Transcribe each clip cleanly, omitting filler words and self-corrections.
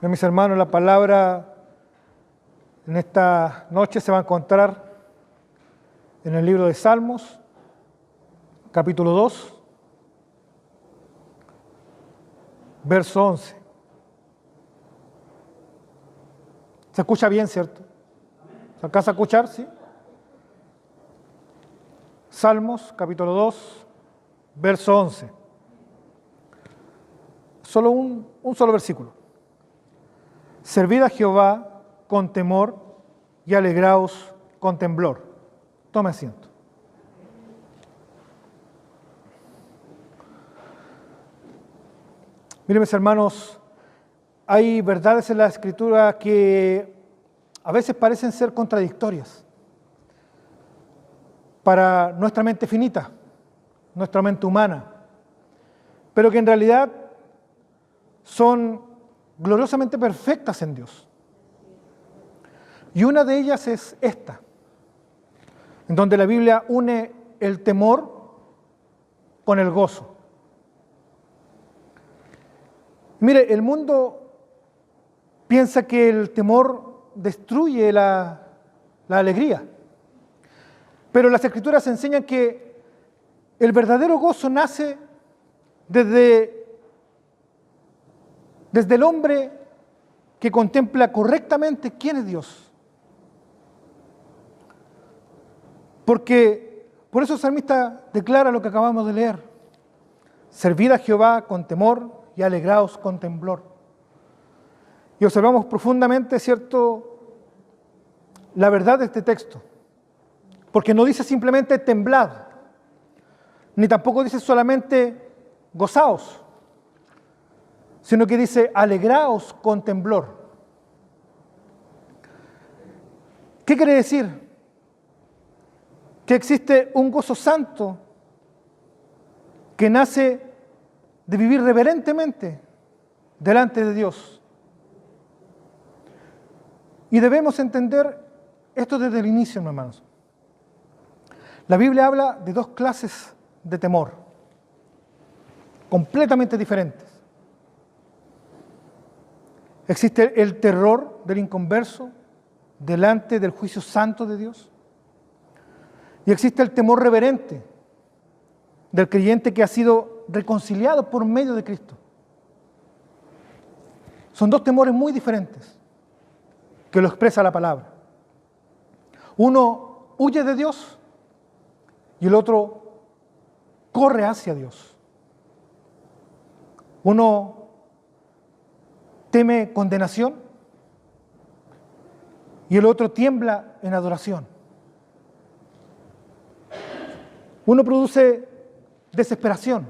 Mis hermanos, la palabra en esta noche se va a encontrar en el libro de Salmos, capítulo 2, verso 11. ¿Se escucha bien, cierto? ¿Se alcanza a escuchar? Sí. Salmos, capítulo 2, verso 11. Solo un solo versículo. Servid a Jehová con temor y alegraos con temblor. Tome asiento. Miren, mis hermanos, hay verdades en la Escritura que a veces parecen ser contradictorias para nuestra mente finita, nuestra mente humana, pero que en realidad son gloriosamente perfectas en Dios. Y una de ellas es esta, en donde la Biblia une el temor con el gozo. Mire, el mundo piensa que el temor destruye la alegría, pero las Escrituras enseñan que el verdadero gozo nace desde el hombre que contempla correctamente quién es Dios. Porque por eso el salmista declara lo que acabamos de leer: servid a Jehová con temor y alegraos con temblor. Y observamos profundamente, ¿cierto?, la verdad de este texto, porque no dice simplemente temblad, ni tampoco dice solamente gozaos, sino que dice alegraos con temblor. ¿Qué quiere decir? Que existe un gozo santo que nace de vivir reverentemente delante de Dios. Y debemos entender esto desde el inicio, hermanos. La Biblia habla de dos clases de temor, completamente diferentes. Existe el terror del inconverso delante del juicio santo de Dios. Y existe el temor reverente del creyente que ha sido reconciliado por medio de Cristo. Son dos temores muy diferentes que lo expresa la palabra. Uno huye de Dios y el otro corre hacia Dios. Uno teme condenación y el otro tiembla en adoración. Uno produce desesperación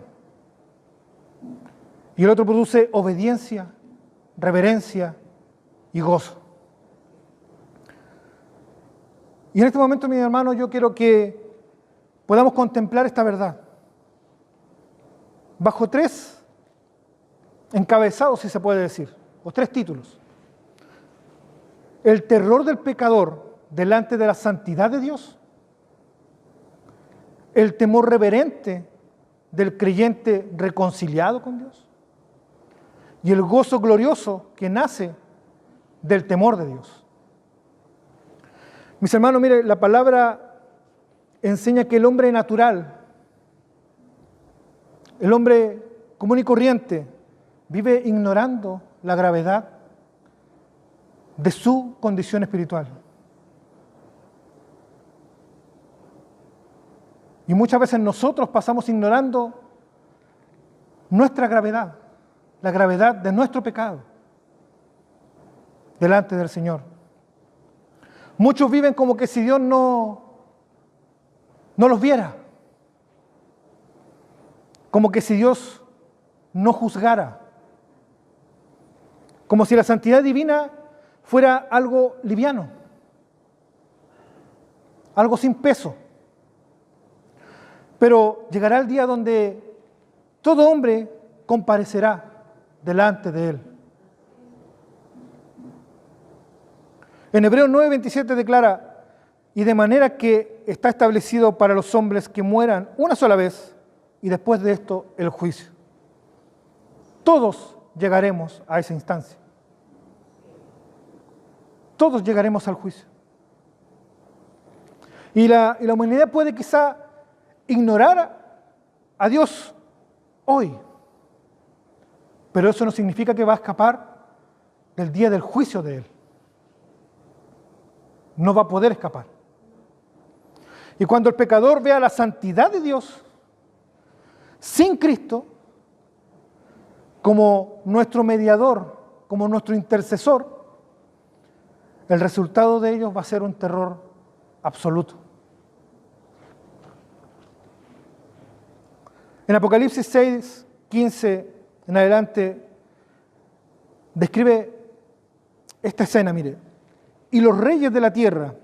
y el otro produce obediencia, reverencia y gozo. Y en este momento, mis hermanos, yo quiero que podamos contemplar esta verdad bajo tres encabezados, si se puede decir, o tres títulos: el terror del pecador delante de la santidad de Dios, el temor reverente del creyente reconciliado con Dios y el gozo glorioso que nace del temor de Dios. Mis hermanos, mire, la palabra enseña que el hombre natural, el hombre común y corriente, vive ignorando la gravedad de su condición espiritual. Y muchas veces nosotros pasamos ignorando nuestra gravedad, la gravedad de nuestro pecado delante del Señor. Muchos viven como que si Dios no los viera, como que si Dios no juzgara, como si la santidad divina fuera algo liviano, algo sin peso. Pero llegará el día donde todo hombre comparecerá delante de Él. En Hebreos 9:27 declara: y de manera que está establecido para los hombres que mueran una sola vez, y después de esto el juicio. Todos llegaremos a esa instancia. todos llegaremos al juicio. Y la humanidad puede quizá ignorar a Dios hoy, pero eso no significa que va a escapar del día del juicio de Él. No va a poder escapar. Y cuando el pecador vea la santidad de Dios sin Cristo como nuestro mediador, como nuestro intercesor, el resultado de ellos va a ser un terror absoluto. En Apocalipsis 6, 15 en adelante, describe esta escena, mire. Y los reyes de la tierra,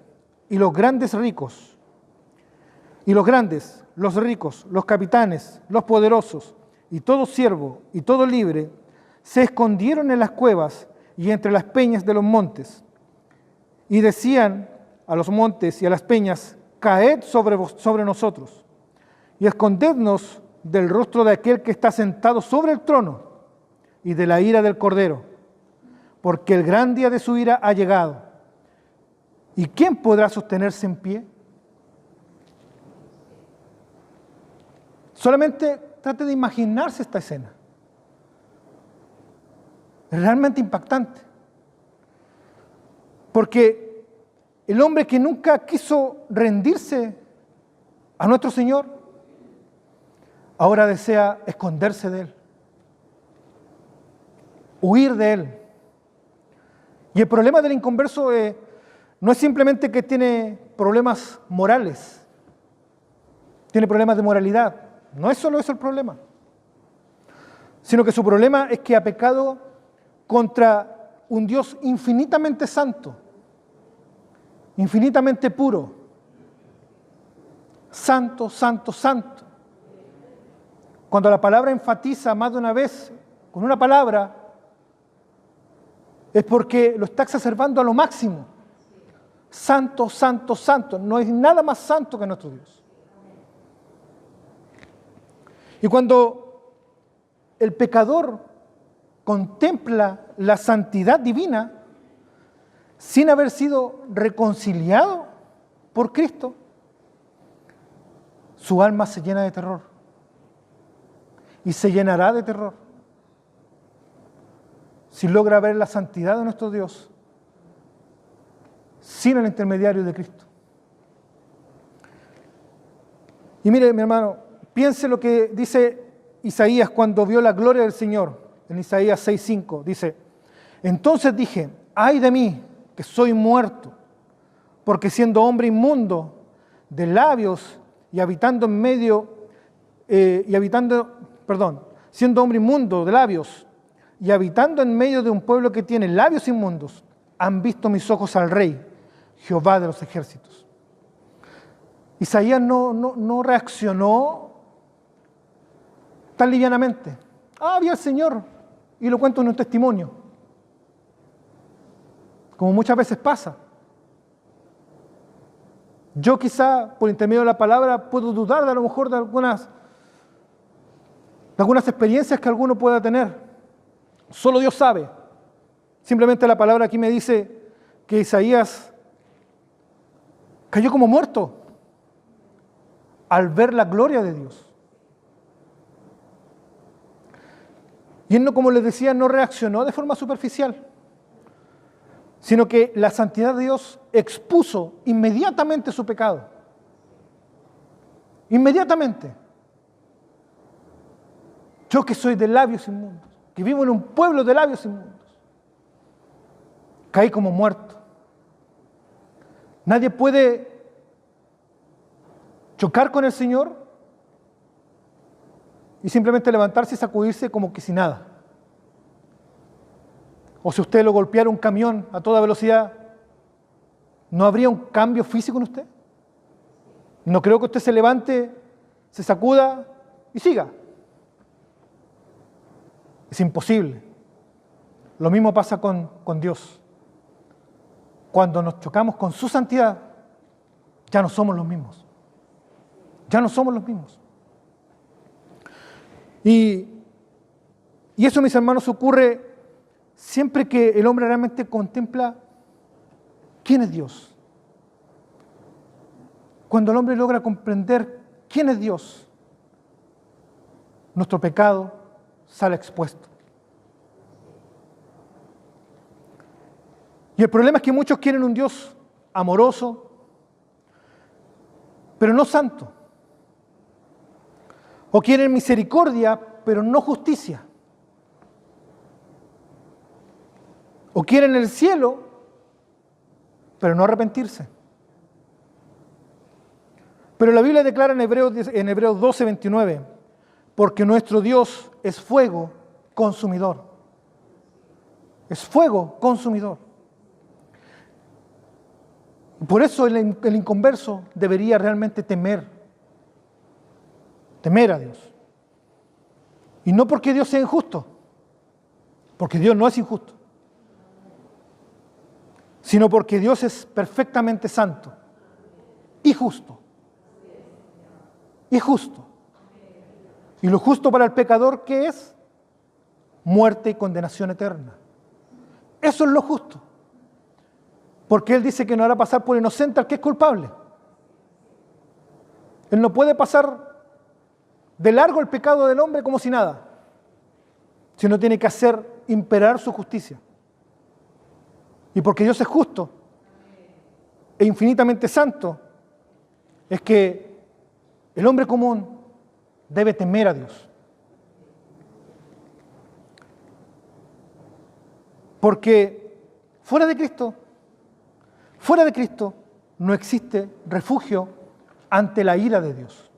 y los grandes ricos, y los grandes, los ricos, los capitanes, los poderosos, y todo siervo, y todo libre, se escondieron en las cuevas y entre las peñas de los montes, y decían a los montes y a las peñas, caed sobre nosotros, y escondednos del rostro de aquel que está sentado sobre el trono, y de la ira del Cordero, porque el gran día de su ira ha llegado. ¿Y quién podrá sostenerse en pie? Solamente trate de imaginarse esta escena. Es realmente impactante. Porque el hombre que nunca quiso rendirse a nuestro Señor, ahora desea esconderse de Él, huir de Él. Y el problema del inconverso no es simplemente que tiene problemas morales, tiene problemas de moralidad. No es solo eso el problema, sino que su problema es que ha pecado contra un Dios infinitamente santo, infinitamente puro, santo, santo, santo. Cuando la palabra enfatiza más de una vez con una palabra, es porque lo está exacerbando a lo máximo. Santo, santo, santo. No hay nada más santo que nuestro Dios. Y cuando el pecador contempla la santidad divina sin haber sido reconciliado por Cristo, su alma se llena de terror y se llenará de terror si logra ver la santidad de nuestro Dios sin el intermediario de Cristo. Y mire, mi hermano, piense lo que dice Isaías cuando vio la gloria del Señor. En Isaías 6:5 dice, entonces dije, ay de mí, que soy muerto, porque siendo hombre inmundo de labios y habitando en medio, siendo hombre inmundo de labios y habitando en medio de un pueblo que tiene labios inmundos, han visto mis ojos al Rey, Jehová de los ejércitos. Isaías no reaccionó tan livianamente. Vi al Señor y lo cuento en un testimonio, como muchas veces pasa. Yo quizá por intermedio de la palabra puedo dudar de a lo mejor de algunas experiencias que alguno pueda tener. Solo Dios sabe. Simplemente la palabra aquí me dice que Isaías cayó como muerto al ver la gloria de Dios. Y él, no, como les decía, no reaccionó de forma superficial, sino que la santidad de Dios expuso inmediatamente su pecado. Inmediatamente. Yo que soy de labios inmundos, que vivo en un pueblo de labios inmundos, caí como muerto. Nadie puede chocar con el Señor y simplemente levantarse y sacudirse como que sin nada. O si usted lo golpeara un camión a toda velocidad, ¿no habría un cambio físico en usted? No creo que usted se levante, se sacuda y siga. Es imposible. Lo mismo pasa con Dios. Cuando nos chocamos con su santidad, ya no somos los mismos. Ya no somos los mismos. Y eso, mis hermanos, ocurre siempre que el hombre realmente contempla quién es Dios. Cuando el hombre logra comprender quién es Dios, nuestro pecado sale expuesto. Y el problema es que muchos quieren un Dios amoroso, pero no santo. O quieren misericordia, pero no justicia. O quieren el cielo, pero no arrepentirse. Pero la Biblia declara en Hebreos 12:29, porque nuestro Dios es fuego consumidor. Es fuego consumidor. Por eso el inconverso debería realmente temer a Dios. Y no porque Dios sea injusto, porque Dios no es injusto, sino porque Dios es perfectamente santo y justo. Y justo. Y lo justo para el pecador, ¿qué es? Muerte y condenación eterna. Eso es lo justo. Porque Él dice que no hará pasar por inocente al que es culpable. Él no puede pasar de largo el pecado del hombre como si nada, sino tiene que hacer imperar su justicia. Y porque Dios es justo e infinitamente santo, es que el hombre común debe temer a Dios. Porque fuera de Cristo no existe refugio ante la ira de Dios.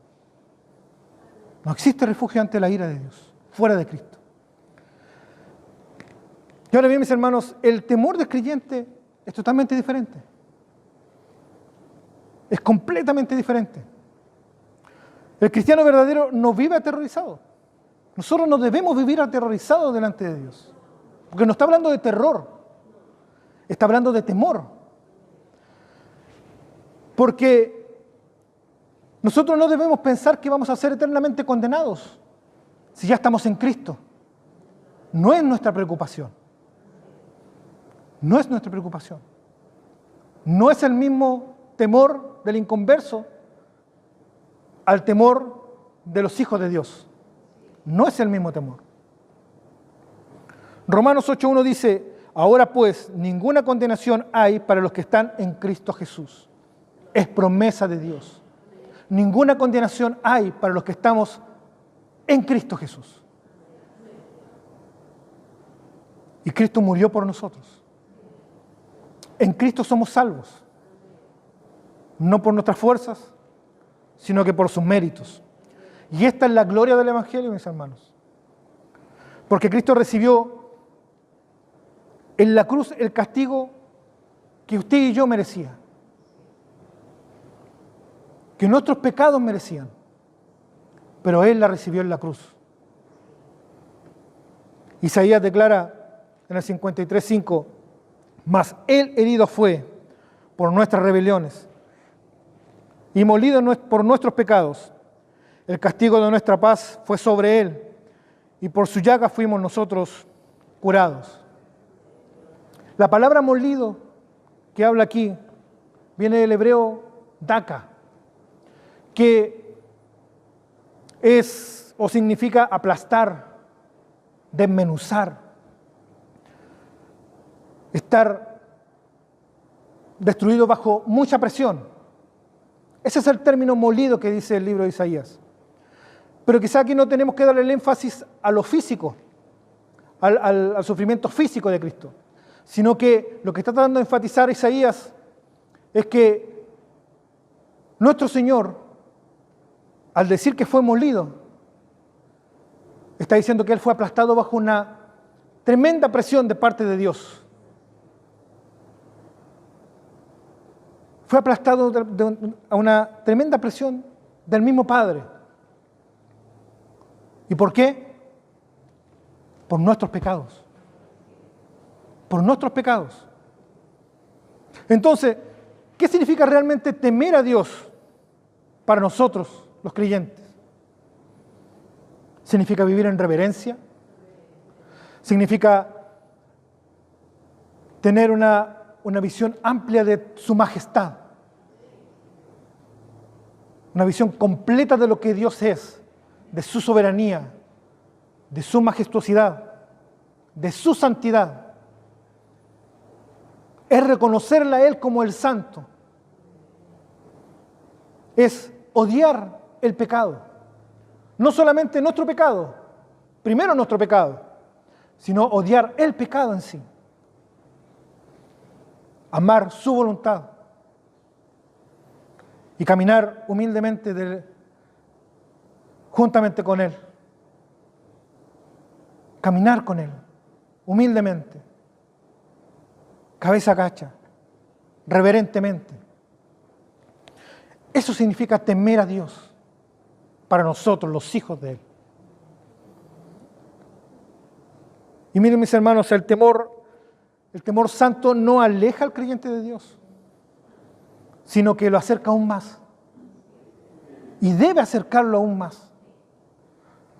No existe refugio ante la ira de Dios, fuera de Cristo. Y ahora bien, mis hermanos, el temor del creyente es totalmente diferente. Es completamente diferente. El cristiano verdadero no vive aterrorizado. Nosotros no debemos vivir aterrorizados delante de Dios. Porque no está hablando de terror, está hablando de temor. Porque nosotros no debemos pensar que vamos a ser eternamente condenados si ya estamos en Cristo. No es nuestra preocupación. No es nuestra preocupación. No es el mismo temor del inconverso al temor de los hijos de Dios. No es el mismo temor. Romanos 8:1 dice, ahora pues ninguna condenación hay para los que están en Cristo Jesús. Es promesa de Dios. Ninguna condenación hay para los que estamos en Cristo Jesús. Y Cristo murió por nosotros. En Cristo somos salvos. No por nuestras fuerzas, sino que por sus méritos. Y esta es la gloria del Evangelio, mis hermanos. Porque Cristo recibió en la cruz el castigo que usted y yo merecía, que nuestros pecados merecían, pero Él la recibió en la cruz. Isaías declara en el 53:5, mas Él herido fue por nuestras rebeliones y molido por nuestros pecados. El castigo de nuestra paz fue sobre Él, y por su llaga fuimos nosotros curados. La palabra molido que habla aquí viene del hebreo daka, que es o significa aplastar, desmenuzar, estar destruido bajo mucha presión. Ese es el término molido que dice el libro de Isaías. Pero quizá aquí no tenemos que darle el énfasis a lo físico, al sufrimiento físico de Cristo, sino que lo que está tratando de enfatizar Isaías es que nuestro Señor, al decir que fue molido, está diciendo que Él fue aplastado bajo una tremenda presión de parte de Dios. Fue aplastado a una tremenda presión del mismo Padre. ¿Y por qué? Por nuestros pecados. Por nuestros pecados. Entonces, ¿qué significa realmente temer a Dios para nosotros, los creyentes? Significa vivir en reverencia. Significa tener una una visión amplia de su majestad, una visión completa de lo que Dios es, de su soberanía, de su majestuosidad, de su santidad. Es reconocerle a Él como el santo. Es odiar el pecado. No solamente nuestro pecado, primero nuestro pecado, sino odiar el pecado en sí. Amar su voluntad y caminar humildemente juntamente con Él. Caminar con Él, humildemente, cabeza gacha, reverentemente. Eso significa temer a Dios para nosotros, los hijos de Él. Y miren, mis hermanos, el temor santo no aleja al creyente de Dios, sino que lo acerca aún más. Y debe acercarlo aún más.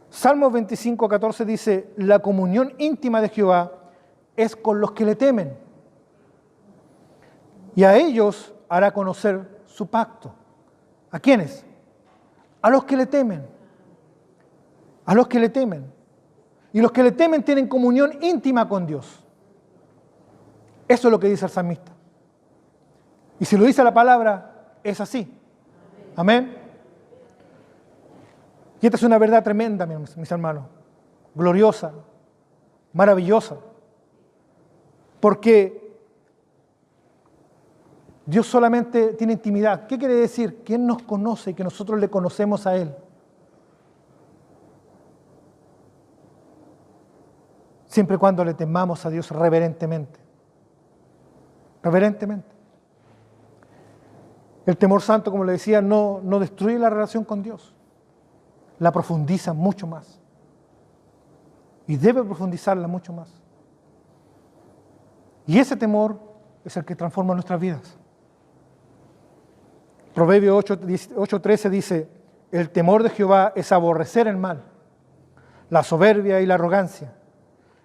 Salmos 25:14 dice: la comunión íntima de Jehová es con los que le temen, y a ellos hará conocer su pacto. ¿A quiénes? A los que le temen. A los que le temen. Y los que le temen tienen comunión íntima con Dios. Eso es lo que dice el salmista. Y si lo dice la palabra, es así. Amén. Y esta es una verdad tremenda, mis hermanos. Gloriosa, maravillosa. Porque Dios solamente tiene intimidad. ¿Qué quiere decir? Que Él nos conoce y que nosotros le conocemos a Él. Siempre y cuando le temamos a Dios reverentemente. Reverentemente. El temor santo, como le decía, no destruye la relación con Dios. La profundiza mucho más. Y debe profundizarla mucho más. Y ese temor es el que transforma nuestras vidas. Proverbios 8:13 dice: el temor de Jehová es aborrecer el mal, la soberbia y la arrogancia,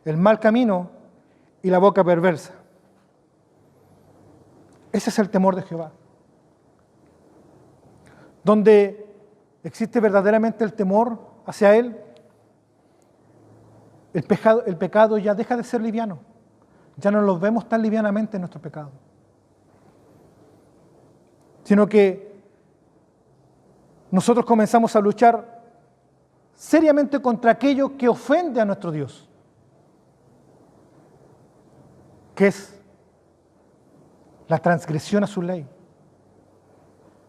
el mal camino y la boca perversa. Ese es el temor de Jehová. Donde existe verdaderamente el temor hacia Él, el pecado ya deja de ser liviano. Ya no lo vemos tan livianamente en nuestro pecado. Sino que nosotros comenzamos a luchar seriamente contra aquello que ofende a nuestro Dios, que es la transgresión a su ley,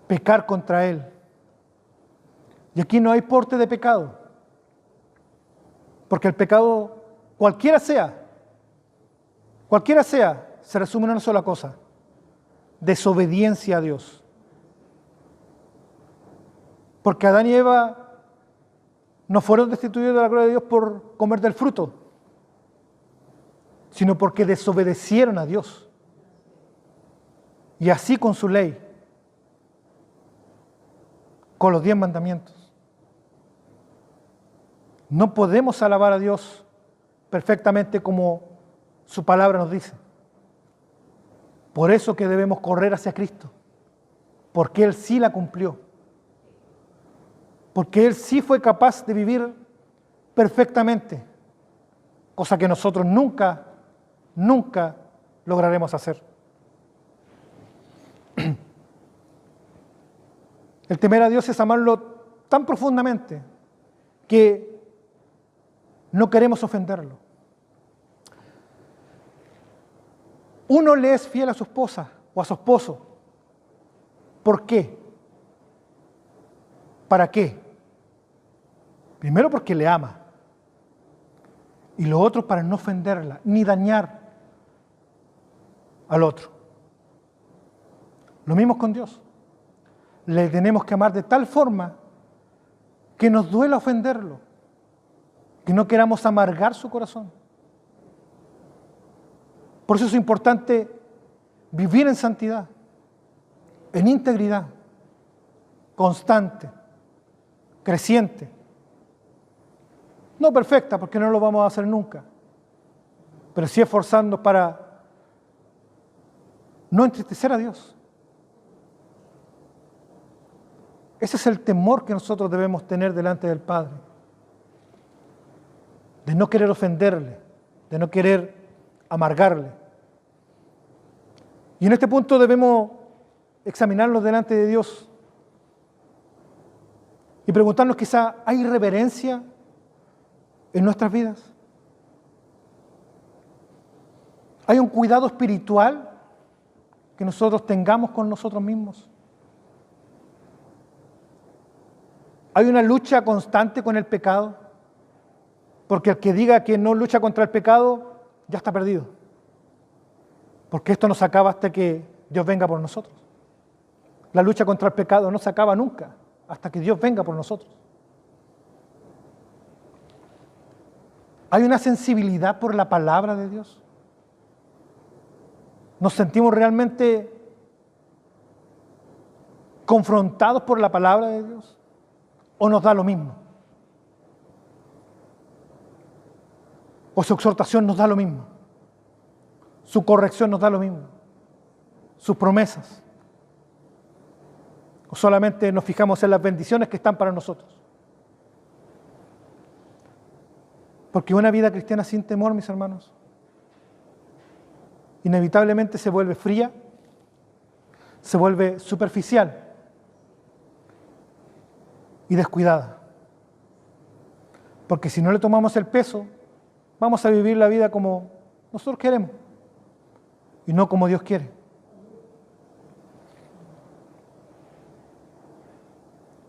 pecar contra Él. Y aquí no hay porte de pecado, porque el pecado, cualquiera sea, se resume en una sola cosa: desobediencia a Dios. Porque Adán y Eva no fueron destituidos de la gloria de Dios por comer del fruto, sino porque desobedecieron a Dios. Y así con su ley, con los 10 mandamientos. No podemos alabar a Dios perfectamente como su palabra nos dice. Por eso que debemos correr hacia Cristo, porque Él sí la cumplió. Porque Él sí fue capaz de vivir perfectamente, cosa que nosotros nunca lograremos hacer. El temer a Dios es amarlo tan profundamente que no queremos ofenderlo. Uno le es fiel a su esposa o a su esposo. ¿Por qué? ¿Para qué? Primero porque le ama. Y lo otro para no ofenderla, ni dañar al otro. Lo mismo con Dios. Le tenemos que amar de tal forma que nos duela ofenderlo, que no queramos amargar su corazón. Por eso es importante vivir en santidad, en integridad, constante, creciente. No perfecta, porque no lo vamos a hacer nunca, pero sí esforzarnos para no entristecer a Dios. Ese es el temor que nosotros debemos tener delante del Padre. De no querer ofenderle, de no querer amargarle. Y en este punto debemos examinarnos delante de Dios y preguntarnos quizá, ¿hay reverencia en nuestras vidas? ¿Hay un cuidado espiritual que nosotros tengamos con nosotros mismos? ¿Hay una lucha constante con el pecado? Porque el que diga que no lucha contra el pecado, ya está perdido. Porque esto no se acaba hasta que Dios venga por nosotros. La lucha contra el pecado no se acaba nunca, hasta que Dios venga por nosotros. ¿Hay una sensibilidad por la palabra de Dios? ¿Nos sentimos realmente confrontados por la palabra de Dios? ¿O nos da lo mismo? ¿O su exhortación nos da lo mismo? ¿Su corrección nos da lo mismo? ¿Sus promesas? ¿O solamente nos fijamos en las bendiciones que están para nosotros? Porque una vida cristiana sin temor, mis hermanos, inevitablemente se vuelve fría, se vuelve superficial y descuidada. Porque si no le tomamos el peso, vamos a vivir la vida como nosotros queremos y no como Dios quiere.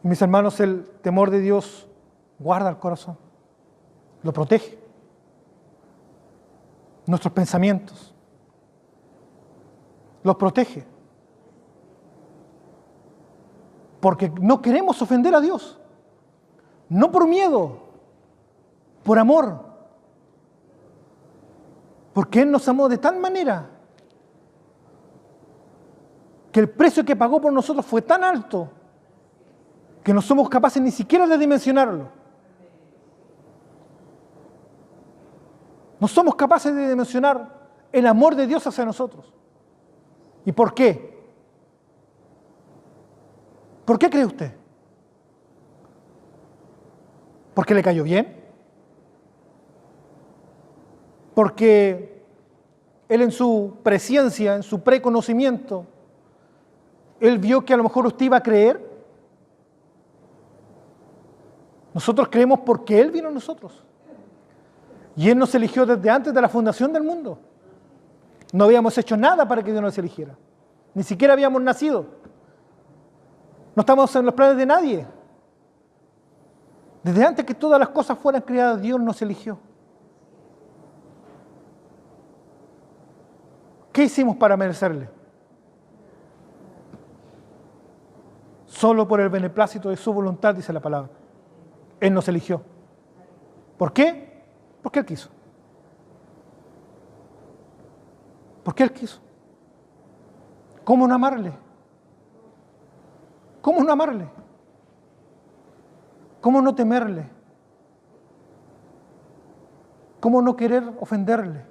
Y mis hermanos, el temor de Dios guarda el corazón, lo protege, nuestros pensamientos, los protege. Porque no queremos ofender a Dios, no por miedo, por amor. Porque Él nos amó de tal manera que el precio que pagó por nosotros fue tan alto que no somos capaces ni siquiera de dimensionarlo. No somos capaces de dimensionar el amor de Dios hacia nosotros. ¿Y por qué? ¿Por qué cree usted? ¿Porque le cayó bien? Porque Él en su presciencia, en su preconocimiento, Él vio que a lo mejor usted iba a creer. Nosotros creemos porque Él vino a nosotros. Y Él nos eligió desde antes de la fundación del mundo. No habíamos hecho nada para que Dios nos eligiera. Ni siquiera habíamos nacido. No estamos en los planes de nadie. Desde antes que todas las cosas fueran creadas, Dios nos eligió. ¿Qué hicimos para merecerle? Solo por el beneplácito de su voluntad, dice la palabra. Él nos eligió. ¿Por qué? Porque Él quiso. Porque Él quiso. ¿Cómo no amarle? ¿Cómo no amarle? ¿Cómo no temerle? ¿Cómo no querer ofenderle?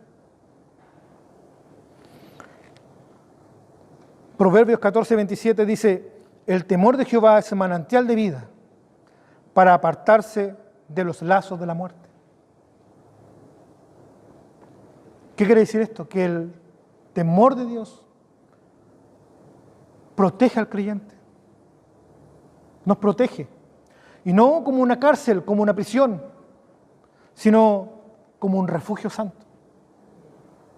Proverbios 14:27 dice: el temor de Jehová es manantial de vida para apartarse de los lazos de la muerte. ¿Qué quiere decir esto? Que el temor de Dios protege al creyente. Nos protege. Y no como una cárcel, como una prisión, sino como un refugio santo.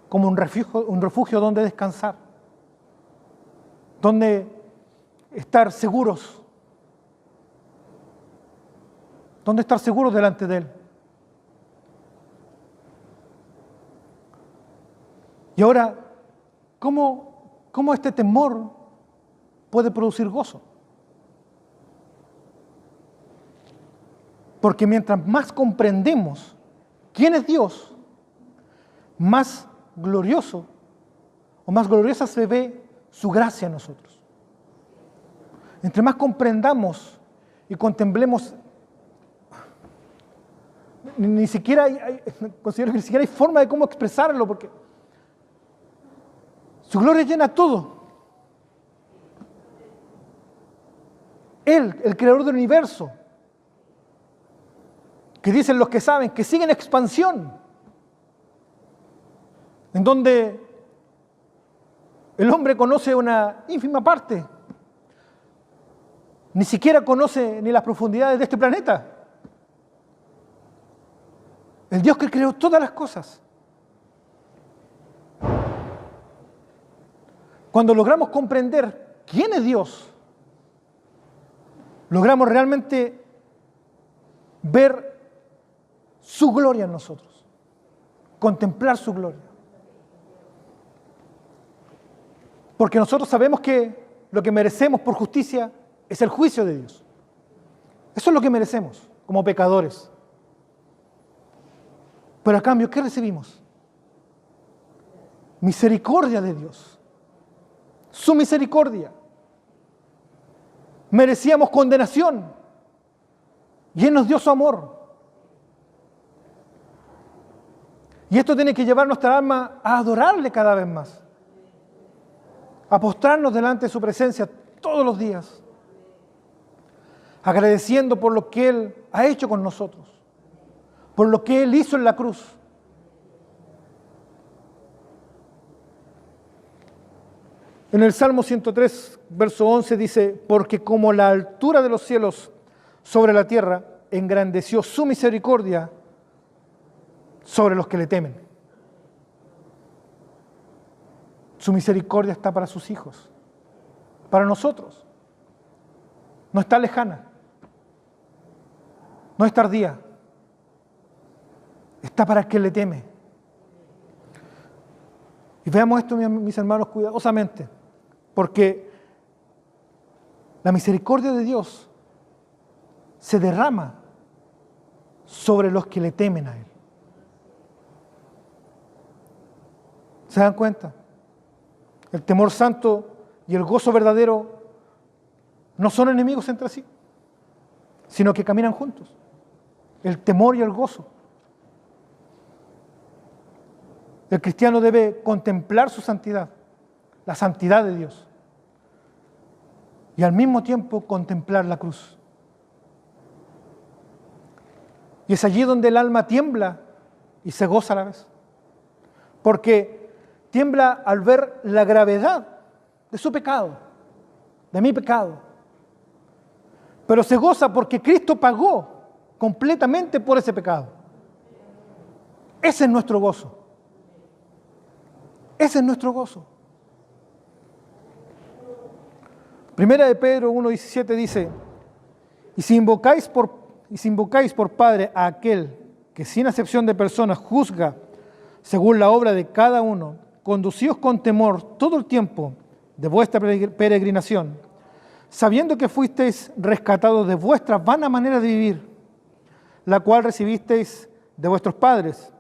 Como un refugio donde descansar. Donde estar seguros. Donde estar seguros delante de Él. Y ahora, ¿cómo este temor puede producir gozo? Porque mientras más comprendemos quién es Dios, más glorioso o más gloriosa se ve su gracia en nosotros. Entre más comprendamos y contemplemos, considero que ni siquiera hay forma de cómo expresarlo, porque Su gloria llena todo. Él, el creador del universo, que dicen los que saben, que sigue en expansión, en donde el hombre conoce una ínfima parte, ni siquiera conoce ni las profundidades de este planeta. El Dios que creó todas las cosas. Cuando logramos comprender quién es Dios, logramos realmente ver su gloria en nosotros, contemplar su gloria. Porque nosotros sabemos que lo que merecemos por justicia es el juicio de Dios. Eso es lo que merecemos como pecadores. Pero a cambio, ¿qué recibimos? Misericordia de Dios. Su misericordia. Merecíamos condenación y Él nos dio su amor. Y esto tiene que llevar nuestra alma a adorarle cada vez más, a postrarnos delante de su presencia todos los días, agradeciendo por lo que Él ha hecho con nosotros, por lo que Él hizo en la cruz. En el Salmo 103, verso 11 dice, porque como la altura de los cielos sobre la tierra, engrandeció su misericordia sobre los que le temen. Su misericordia está para sus hijos, para nosotros. No está lejana, no es tardía, está para el que le teme. Y veamos esto, mis hermanos, cuidadosamente, porque la misericordia de Dios se derrama sobre los que le temen a Él. ¿Se dan cuenta? El temor santo y el gozo verdadero no son enemigos entre sí, sino que caminan juntos. El temor y el gozo. El cristiano debe contemplar su santidad, la santidad de Dios, y al mismo tiempo contemplar la cruz. Y es allí donde el alma tiembla y se goza a la vez, porque tiembla al ver la gravedad de su pecado, de mi pecado, pero se goza porque Cristo pagó completamente por ese pecado. Ese es nuestro gozo. Ese es nuestro gozo. Primera de Pedro 1:17 dice, y si invocáis por Padre a aquel que sin acepción de personas juzga según la obra de cada uno, conducíos con temor todo el tiempo de vuestra peregrinación, sabiendo que fuisteis rescatados de vuestra vana manera de vivir, la cual recibisteis de vuestros padres,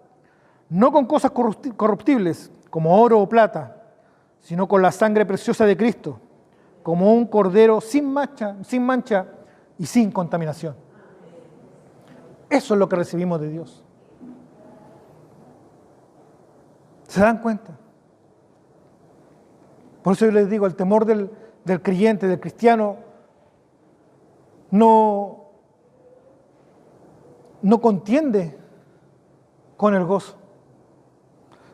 no con cosas corruptibles, como oro o plata, sino con la sangre preciosa de Cristo, como un cordero sin mancha y sin contaminación. Eso es lo que recibimos de Dios. ¿Se dan cuenta? Por eso yo les digo, el temor del creyente, del cristiano, no contiende con el gozo,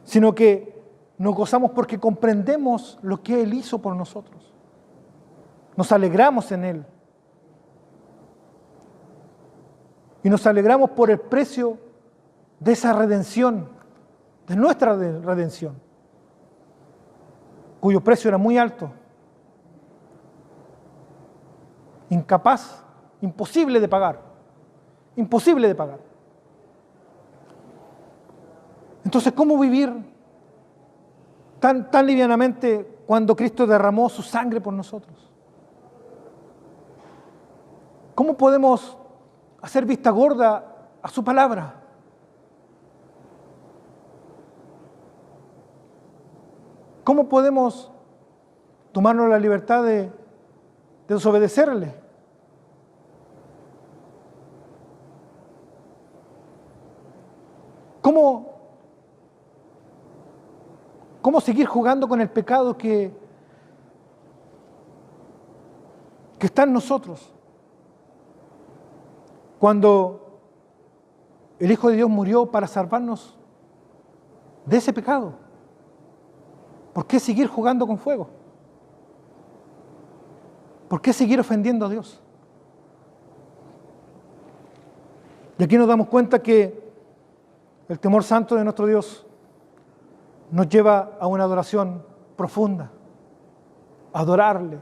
sino que nos gozamos porque comprendemos lo que Él hizo por nosotros. Nos alegramos en Él. Y nos alegramos por el precio de esa redención, de nuestra redención, cuyo precio era muy alto, incapaz, imposible de pagar, imposible de pagar. Entonces, ¿cómo vivir tan livianamente cuando Cristo derramó su sangre por nosotros? ¿Cómo podemos hacer vista gorda a su palabra? ¿Cómo podemos tomarnos la libertad de desobedecerle? ¿Cómo ¿Cómo seguir jugando con el pecado que está en nosotros? Cuando el Hijo de Dios murió para salvarnos de ese pecado, ¿por qué seguir jugando con fuego? ¿Por qué seguir ofendiendo a Dios? Y aquí nos damos cuenta que el temor santo de nuestro Dios nos lleva a una adoración profunda, adorarle,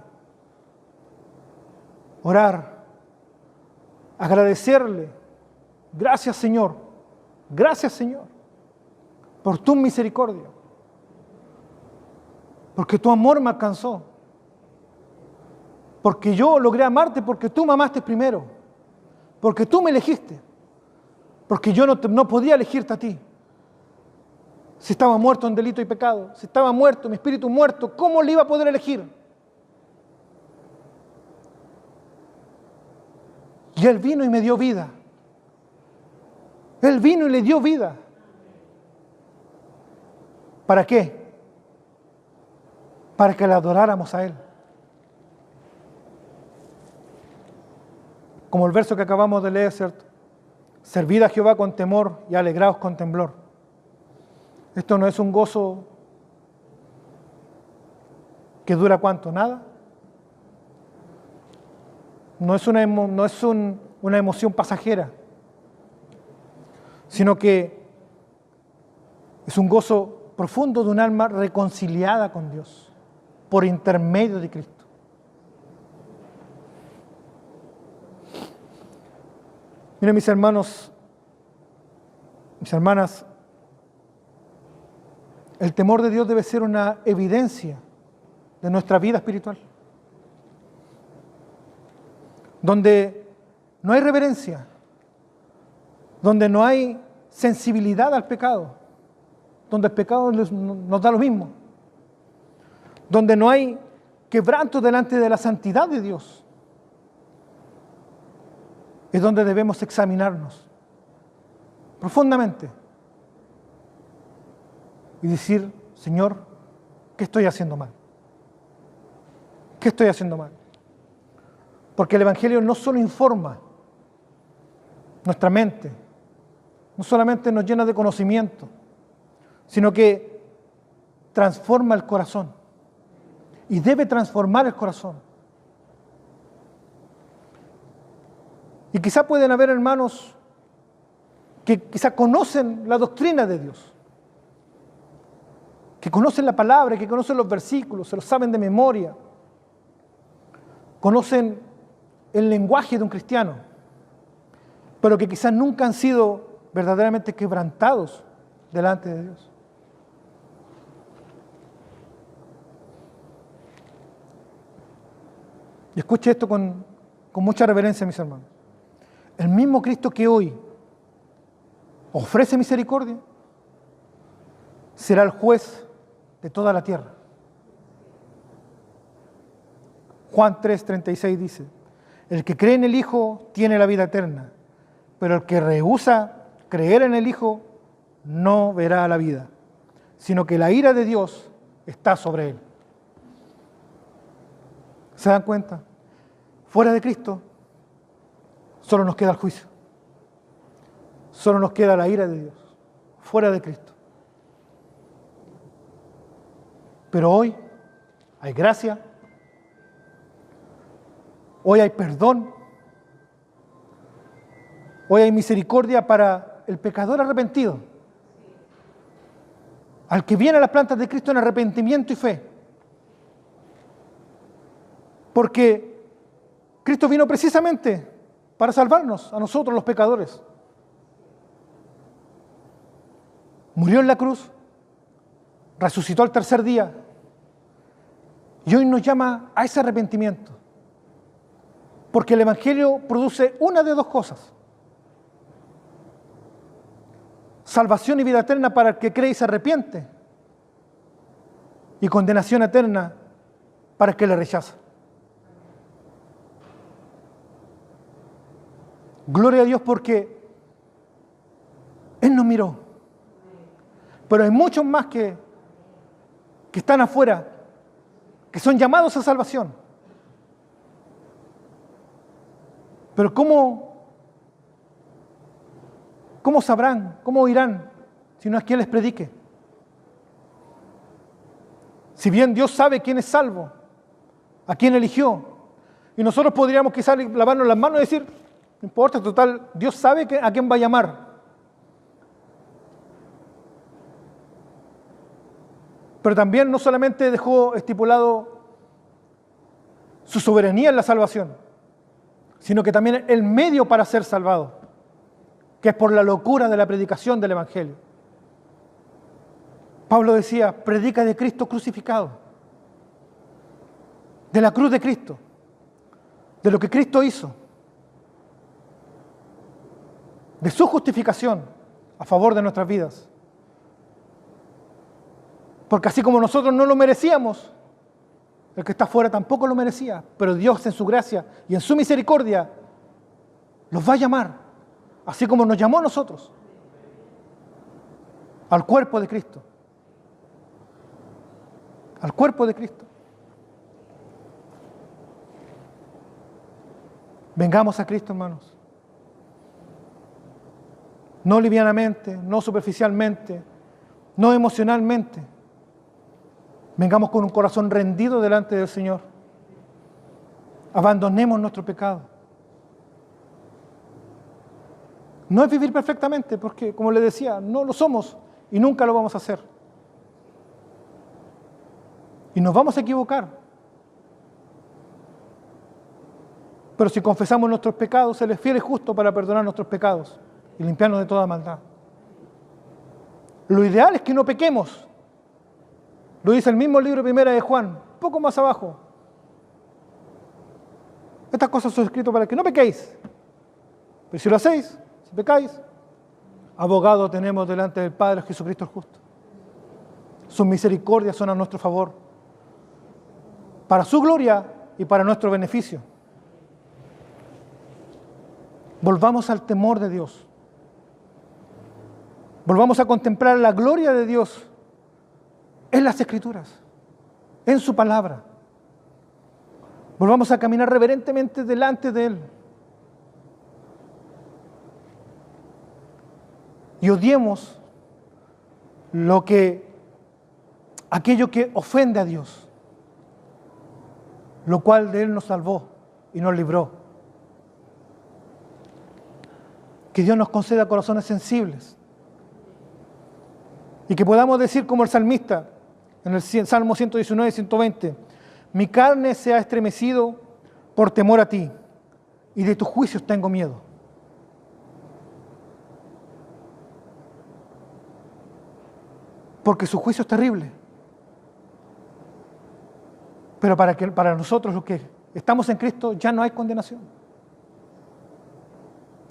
orar, agradecerle. Gracias, Señor, por tu misericordia, porque tu amor me alcanzó, porque yo logré amarte, porque tú me amaste primero, porque tú me elegiste, porque yo no podía elegirte a ti. Si estaba muerto en delito y pecado, si estaba muerto, mi espíritu muerto, ¿cómo le iba a poder elegir? Y Él vino y me dio vida. Él vino y le dio vida. ¿Para qué? Para que le adoráramos a Él. Como el verso que acabamos de leer, ¿cierto? Servid a Jehová con temor y alegraos con temblor. Esto no es un gozo que dura ¿cuánto? Nada. No es una emoción pasajera, sino que es un gozo profundo de un alma reconciliada con Dios por intermedio de Cristo. Miren, mis hermanos, mis hermanas, el temor de Dios debe ser una evidencia de nuestra vida espiritual, donde no hay reverencia, donde no hay sensibilidad al pecado, donde el pecado nos da lo mismo, donde no hay quebranto delante de la santidad de Dios, es donde debemos examinarnos profundamente y decir, Señor, ¿qué estoy haciendo mal? ¿Qué estoy haciendo mal? Porque el Evangelio no solo informa nuestra mente, no solamente nos llena de conocimiento, sino que transforma el corazón y debe transformar el corazón. Y quizá pueden haber hermanos que quizá conocen la doctrina de Dios, que conocen la palabra, que conocen los versículos, se los saben de memoria, conocen el lenguaje de un cristiano, pero que quizás nunca han sido verdaderamente quebrantados delante de Dios. Y escuche esto con mucha reverencia, mis hermanos. El mismo Cristo que hoy ofrece misericordia será el juez de toda la tierra. Juan 3:36 dice, el que cree en el Hijo tiene la vida eterna, pero el que rehúsa creer en el Hijo no verá la vida, sino que la ira de Dios está sobre él. ¿Se dan cuenta? Fuera de Cristo solo nos queda el juicio, solo nos queda la ira de Dios, fuera de Cristo. Pero hoy hay gracia, hoy hay perdón, hoy hay misericordia para el pecador arrepentido, al que viene a las plantas de Cristo en arrepentimiento y fe. Porque Cristo vino precisamente para salvarnos, a nosotros los pecadores. Murió en la cruz, resucitó al tercer día y hoy nos llama a ese arrepentimiento. Porque el Evangelio produce una de dos cosas: salvación y vida eterna para el que cree y se arrepiente, y condenación eterna para el que le rechaza. Gloria a Dios porque Él nos miró. Pero hay muchos más que que están afuera, que son llamados a salvación. Pero ¿cómo sabrán, cómo oirán si no es quien les predique? Si bien Dios sabe quién es salvo, a quién eligió, y nosotros podríamos quizás lavarnos las manos y decir, no importa, total, Dios sabe a quién va a llamar. Pero también no solamente dejó estipulado su soberanía en la salvación, sino que también el medio para ser salvado, que es por la locura de la predicación del Evangelio. Pablo decía, predica de Cristo crucificado, de la cruz de Cristo, de lo que Cristo hizo, de su justificación a favor de nuestras vidas. Porque así como nosotros no lo merecíamos, el que está afuera tampoco lo merecía, pero Dios en su gracia y en su misericordia los va a llamar, así como nos llamó a nosotros, al cuerpo de Cristo. Al cuerpo de Cristo. Vengamos a Cristo, hermanos. No livianamente, no superficialmente, no emocionalmente. Vengamos con un corazón rendido delante del Señor. Abandonemos nuestro pecado. No es vivir perfectamente, porque, como le decía, no lo somos y nunca lo vamos a hacer. Y nos vamos a equivocar. Pero si confesamos nuestros pecados, Él es fiel y justo para perdonar nuestros pecados y limpiarnos de toda maldad. Lo ideal es que no pequemos. Lo dice el mismo libro primera de Juan, poco más abajo. Estas cosas son escritas para que no pequéis. Pero si lo hacéis, si pecáis, abogado tenemos delante del Padre, Jesucristo el justo. Sus misericordias son a nuestro favor, para su gloria y para nuestro beneficio. Volvamos al temor de Dios. Volvamos a contemplar la gloria de Dios en las Escrituras, en su palabra. Volvamos a caminar reverentemente delante de Él. Y odiemos aquello que ofende a Dios, lo cual de Él nos salvó y nos libró. Que Dios nos conceda corazones sensibles y que podamos decir como el salmista en el Salmo 119 y 120, mi carne se ha estremecido por temor a ti y de tus juicios tengo miedo. Porque su juicio es terrible. Pero para nosotros los que estamos en Cristo ya no hay condenación.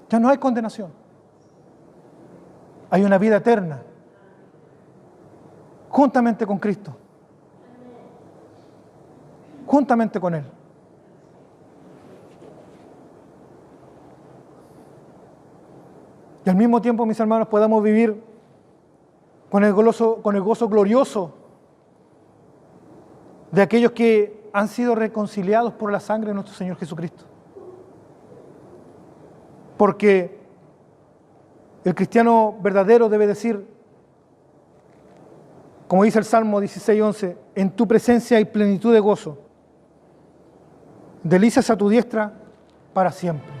Ya no hay condenación. Hay una vida eterna. Juntamente con Cristo. Juntamente con Él. Y al mismo tiempo, mis hermanos, podamos vivir con el gozo glorioso de aquellos que han sido reconciliados por la sangre de nuestro Señor Jesucristo. Porque el cristiano verdadero debe decir, como dice el Salmo 16:11, en tu presencia hay plenitud de gozo, delicias a tu diestra para siempre.